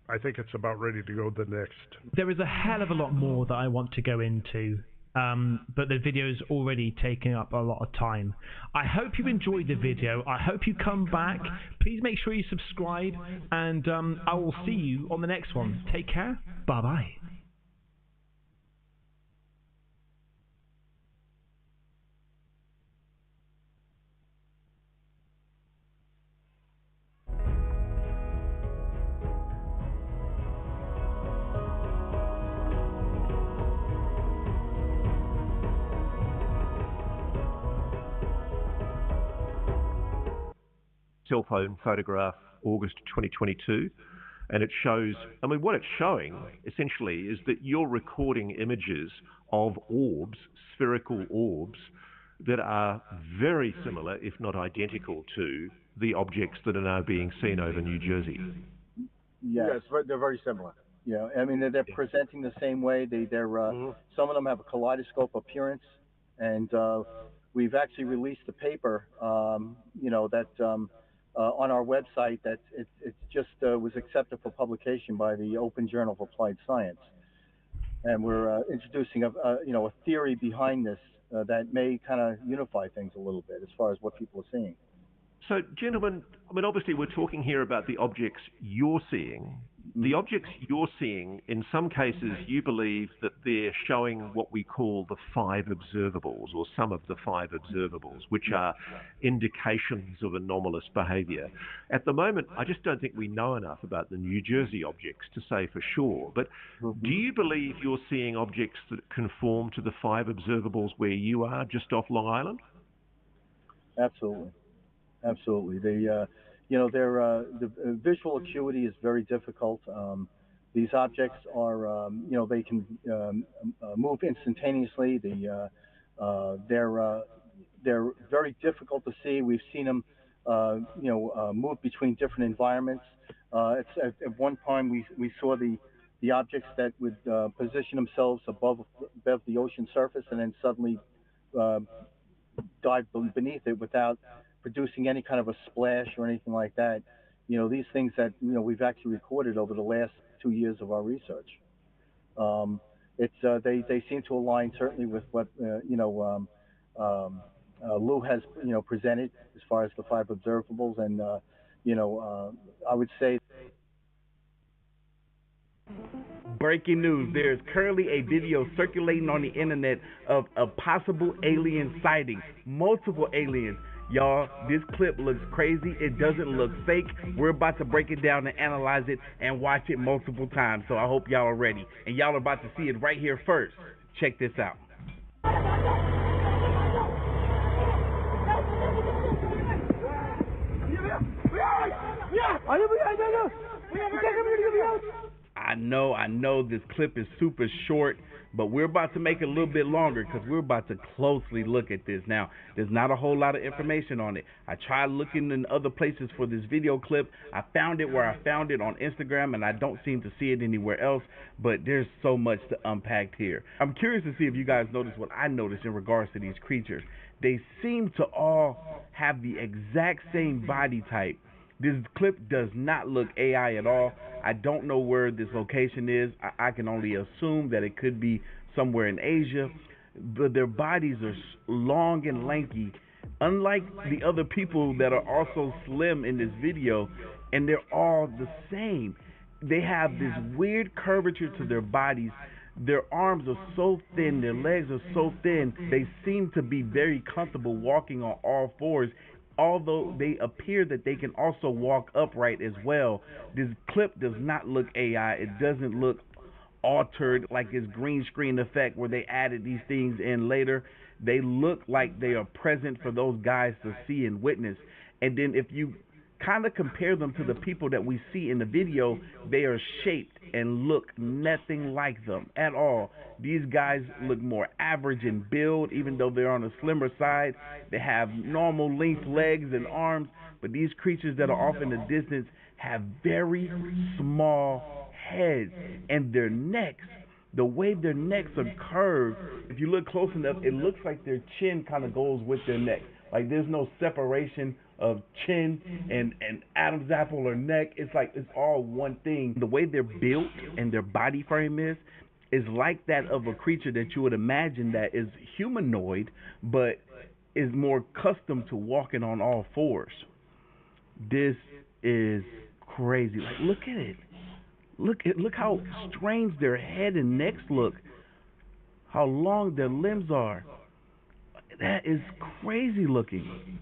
I think it's about ready to go the next. There is a hell of a lot more that I want to go into. But the video's already taking up a lot of time. I hope you enjoyed the video. I hope you come back. Please make sure you subscribe, and I will see you on the next one. Take care. Bye-bye. Cell phone photograph, August 2022, and it shows, I mean, what it's showing essentially is that you're recording images of orbs, spherical orbs, that are very similar, if not identical, to the objects that are now being seen over New Jersey. Yes, they're very similar. Yeah, I mean, they're presenting the same way. They're some of them have a kaleidoscope appearance, and we've actually released a paper, that on our website that it just was accepted for publication by the Open Journal of Applied Science, and we're introducing a theory behind this that may kind of unify things a little bit as far as what people are seeing. So, gentlemen, I mean, obviously we're talking here about the objects you're seeing. The objects you're seeing, in some cases, you believe that they're showing what we call the 5 observables, or some of the 5 observables, which are indications of anomalous behavior. At the moment, I just don't think we know enough about the New Jersey objects to say for sure. But do you believe you're seeing objects that conform to the 5 observables where you are, just off Long Island? Absolutely. Absolutely. The visual acuity is very difficult. These objects are, they can move instantaneously. They're very difficult to see. We've seen them, move between different environments. At one time, we saw the objects that would position themselves above the ocean surface and then suddenly dive beneath it without producing any kind of a splash or anything like that. These things that we've actually recorded over the last 2 years of our research. They seem to align certainly with what Lou has presented as far as the 5 observables, and I would say. Breaking news, there is currently a video circulating on the internet of a possible alien sighting. Multiple aliens. Y'all, this clip looks crazy. It doesn't look fake. We're about to break it down and analyze it and watch it multiple times. So I hope y'all are ready. And y'all are about to see it right here first. Check this out. know this clip is super short, but we're about to make it a little bit longer because we're about to closely look at this. Now, there's not a whole lot of information on it. I tried looking in other places for this video clip. I found it where I found it on Instagram, and I don't seem to see it anywhere else, but there's so much to unpack here. I'm curious to see if you guys notice what I noticed in regards to these creatures. They seem to all have the exact same body type. This clip does not look AI at all. I don't know where this location is. I can only assume that it could be somewhere in Asia. But their bodies are long and lanky, unlike the other people that are also slim in this video, and they're all the same. They have this weird curvature to their bodies. Their arms are so thin, their legs are so thin, they seem to be very comfortable walking on all fours, although they appear that they can also walk upright as well. This clip does not look AI. It doesn't look altered like it's green screen effect where they added these things in later. They look like they are present for those guys to see and witness. And then if you kind of compare them to the people that we see in the video, they are shaped and look nothing like them at all. These guys look more average in build, even though they're on the slimmer side. They have normal length legs and arms, but these creatures that are off in the distance have very small heads, and their necks, the way their necks are curved, if you look close enough, it looks like their chin kind of goes with their neck. Like there's no separation of chin and Adam's apple or neck. It's like it's all one thing. The way they're built and their body frame is like that of a creature that you would imagine that is humanoid, but is more accustomed to walking on all fours. This is crazy. Like, look at it. Look how strange their head and necks look. How long their limbs are. That is crazy looking.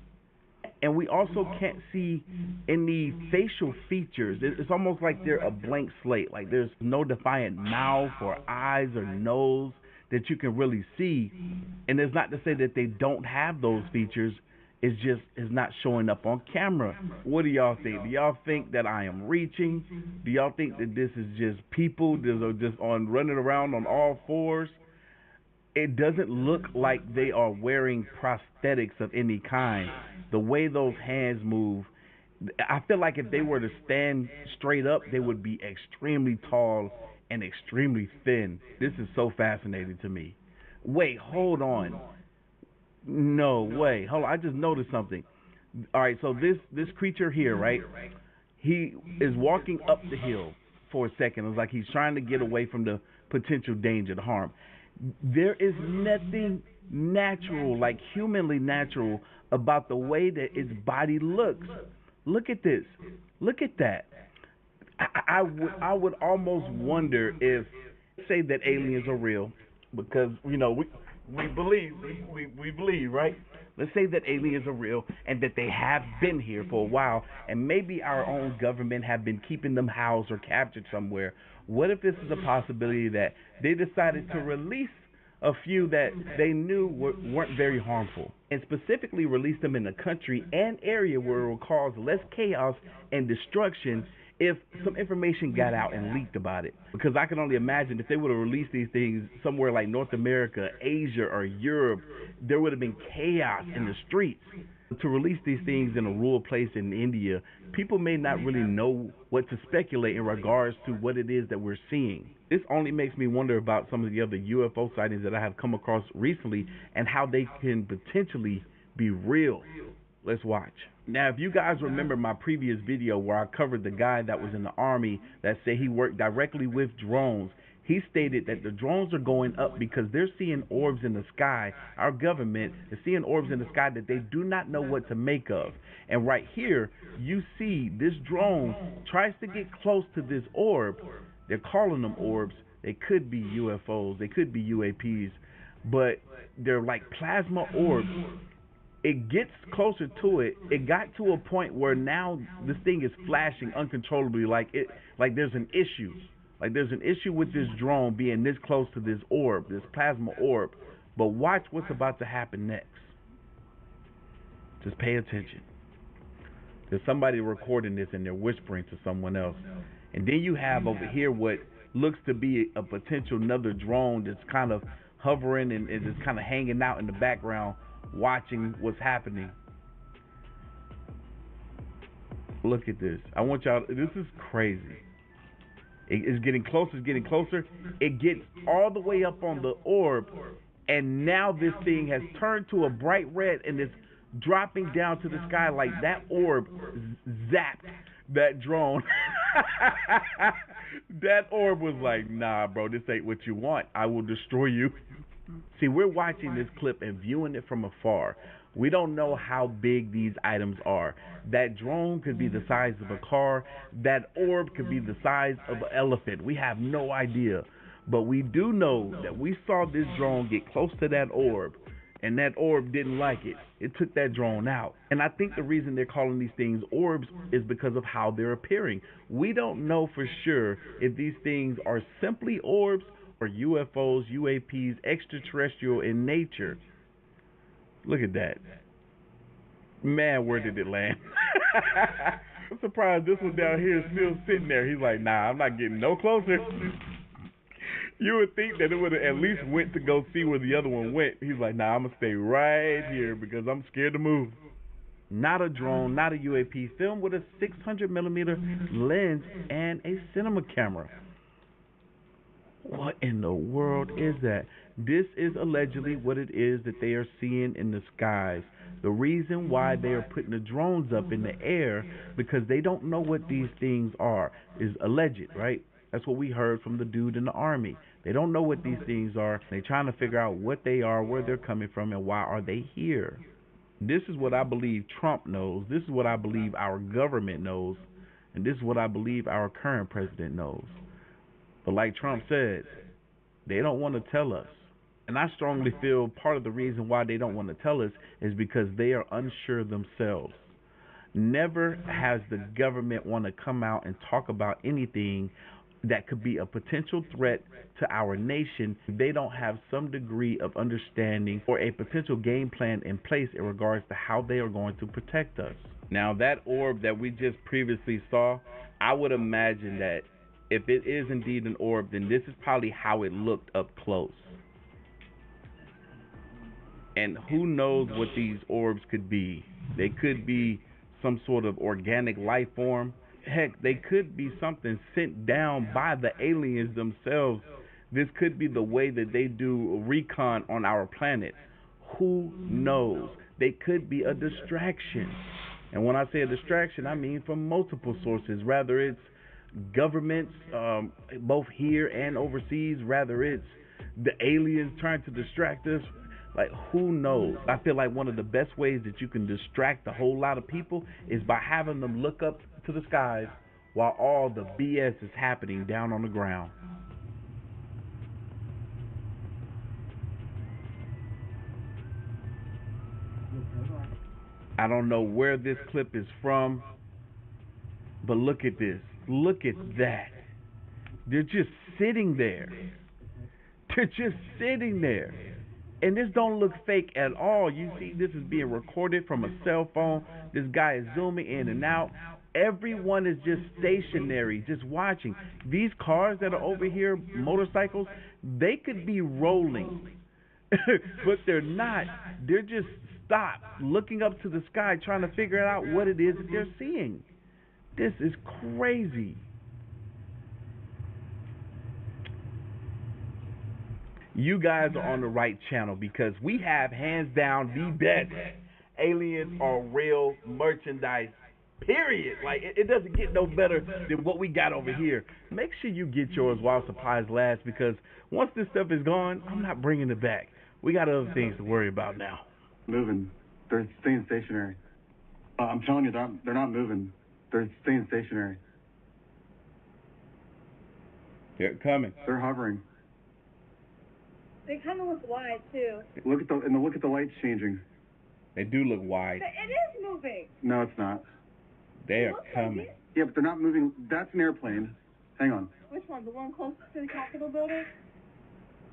And we also can't see any facial features. It's almost like they're a blank slate. Like there's no defiant mouth or eyes or nose that you can really see. And it's not to say that they don't have those features. It's just it's not showing up on camera. What do y'all think? Do y'all think that I am reaching? Do y'all think that this is just people that are just on running around on all fours? It doesn't look like they are wearing prosthetics of any kind. The way those hands move, I feel like if they were to stand straight up, they would be extremely tall and extremely thin. This is so fascinating to me. Wait, hold on. No way. Hold on, I just noticed something. All right, so this creature here, right? He is walking up the hill for a second. It's like he's trying to get away from the potential danger, the harm. There is nothing natural, like humanly natural, about the way that its body looks. Look at this. Look at that. I would almost wonder if, say that aliens are real, because we believe, right? Let's say that aliens are real and that they have been here for a while, and maybe our own government have been keeping them housed or captured somewhere. What if this is a possibility that they decided to release a few that they knew weren't very harmful, and specifically release them in a country and area where it will cause less chaos and destruction if some information got out and leaked about it? Because I can only imagine if they would have released these things somewhere like North America, Asia, or Europe, there would have been chaos in the streets. To release these things in a rural place in India, people may not really know what to speculate in regards to what it is that we're seeing. This only makes me wonder about some of the other UFO sightings that I have come across recently and how they can potentially be real. Let's watch. Now, if you guys remember my previous video where I covered the guy that was in the Army that said he worked directly with drones, he stated that the drones are going up because they're seeing orbs in the sky. Our government is seeing orbs in the sky that they do not know what to make of. And right here, you see this drone tries to get close to this orb. They're calling them orbs. They could be UFOs. They could be UAPs. But they're like plasma orbs. It gets closer to it. It got to a point where now this thing is flashing uncontrollably, like there's an issue. Like there's an issue with this drone being this close to this orb, this plasma orb. But watch what's about to happen next. Just pay attention. There's somebody recording this and they're whispering to someone else. And then you have over here what looks to be a potential another drone that's kind of hovering and just kind of hanging out in the background, watching what's happening. Look at this. I want y'all. This is crazy. It's getting closer. It's getting closer. It gets all the way up on the orb, and now this thing has turned to a bright red and it's dropping down to the sky like that orb zapped that drone. That orb was like, nah, bro, this ain't what you want. I will destroy you. See, we're watching this clip and viewing it from afar. We don't know how big these items are. That drone could be the size of a car. That orb could be the size of an elephant. We have no idea. But we do know that we saw this drone get close to that orb, and that orb didn't like it. It took that drone out. And I think the reason they're calling these things orbs is because of how they're appearing. We don't know for sure if these things are simply orbs or UFOs, UAPs, extraterrestrial in nature. Look at that. Man, where did it land? I'm surprised this one down here is still sitting there. He's like, nah, I'm not getting no closer. You would think that it would have at least went to go see where the other one went. He's like, nah, I'm going to stay right here because I'm scared to move. Not a drone, not a UAP, filmed with a 600mm lens and a cinema camera. What in the world is that? This is allegedly what it is that they are seeing in the skies. The reason why they are putting the drones up in the air, because they don't know what these things are, is alleged, right? That's what we heard from the dude in the army. They don't know what these things are. They're trying to figure out what they are, where they're coming from, and why are they here. This is what I believe Trump knows. This is what I believe our government knows. And this is what I believe our current president knows. But like Trump said, they don't want to tell us. And I strongly feel part of the reason why they don't want to tell us is because they are unsure themselves. Never has the government want to come out and talk about anything that could be a potential threat to our nation. They don't have some degree of understanding or a potential game plan in place in regards to how they are going to protect us. Now, that orb that we just previously saw, I would imagine that if it is indeed an orb, then this is probably how it looked up close. And who knows what these orbs could be. They could be some sort of organic life form. Heck, they could be something sent down by the aliens themselves. This could be the way that they do recon on our planet. Who knows? They could be a distraction. And when I say a distraction, I mean from multiple sources. Rather it's governments, both here and overseas. Rather it's the aliens trying to distract us. Like, who knows? I feel like one of the best ways that you can distract a whole lot of people is by having them look up to the skies while all the BS is happening down on the ground. I don't know where this clip is from, but look at this. Look at that. They're just sitting there. They're just sitting there. And this don't look fake at all. You see, this is being recorded from a cell phone. This guy is zooming in and out. Everyone is just stationary, just watching. These cars that are over here, motorcycles, they could be rolling. But they're not. They're just stopped, looking up to the sky, trying to figure out what it is that they're seeing. This is crazy. You guys are on the right channel because we have hands down the best aliens are real merchandise, period. Like, it doesn't get no better than what we got over here. Make sure you get yours while supplies last, because once this stuff is gone, I'm not bringing it back. We got other things to worry about now. Moving. They're staying stationary. I'm telling you, they're not moving. They're staying stationary. They're coming. They're hovering. They kind of look wide too. Look at the lights changing. They do look wide. But it is moving. No, it's not. They are coming. Yeah, but they're not moving. That's an airplane. Hang on. Which one? The one closest to the Capitol building?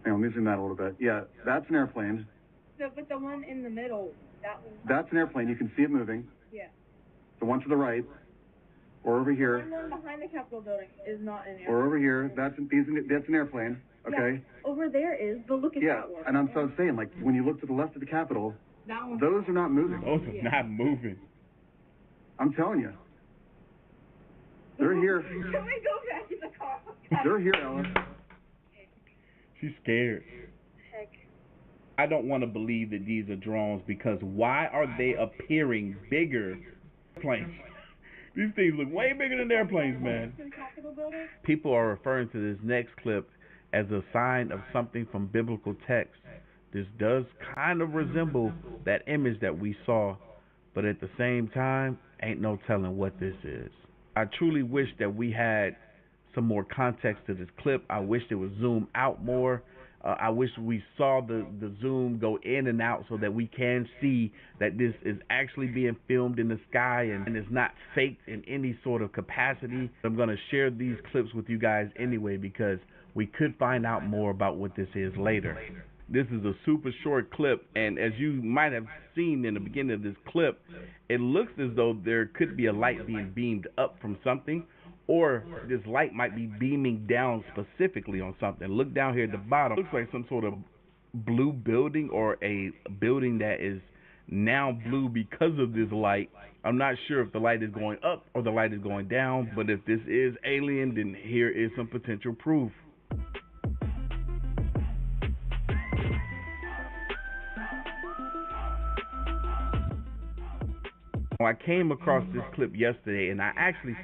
Hang on, let me zoom that a little bit. Yeah, that's an airplane. No, but the one in the middle, that one. That's an airplane. You can see it moving. Yeah. The one to the right. or over here, The one behind the Capitol building is not an airplane. or over here. That's an airplane. Okay. Yeah, over there is, but look at that one. And I'm saying, like, when you look to the left of the Capitol, those are not moving. Those are not moving. I'm telling you. They're here. Can we go back in the car? They're here, Ella. She's scared. Heck. I don't want to believe that these are drones, because why are they appearing bigger than planes? These things look way bigger than airplanes, man. People are referring to this next clip as a sign of something from biblical text. This does kind of resemble that image that we saw, but at the same time, ain't no telling what this is. I truly wish that we had some more context to this clip. I wish it would zoom out more. I wish we saw the zoom go in and out so that we can see that this is actually being filmed in the sky and is not faked in any sort of capacity. I'm going to share these clips with you guys anyway, because we could find out more about what this is later. This is a super short clip, and as you might have seen in the beginning of this clip, it looks as though there could be a light being beamed up from something, or this light might be beaming down specifically on something. Look down here at the bottom. It looks like some sort of blue building, or a building that is now blue because of this light. I'm not sure if the light is going up or the light is going down, but if this is alien, then here is some potential proof. I came across this clip yesterday, and I actually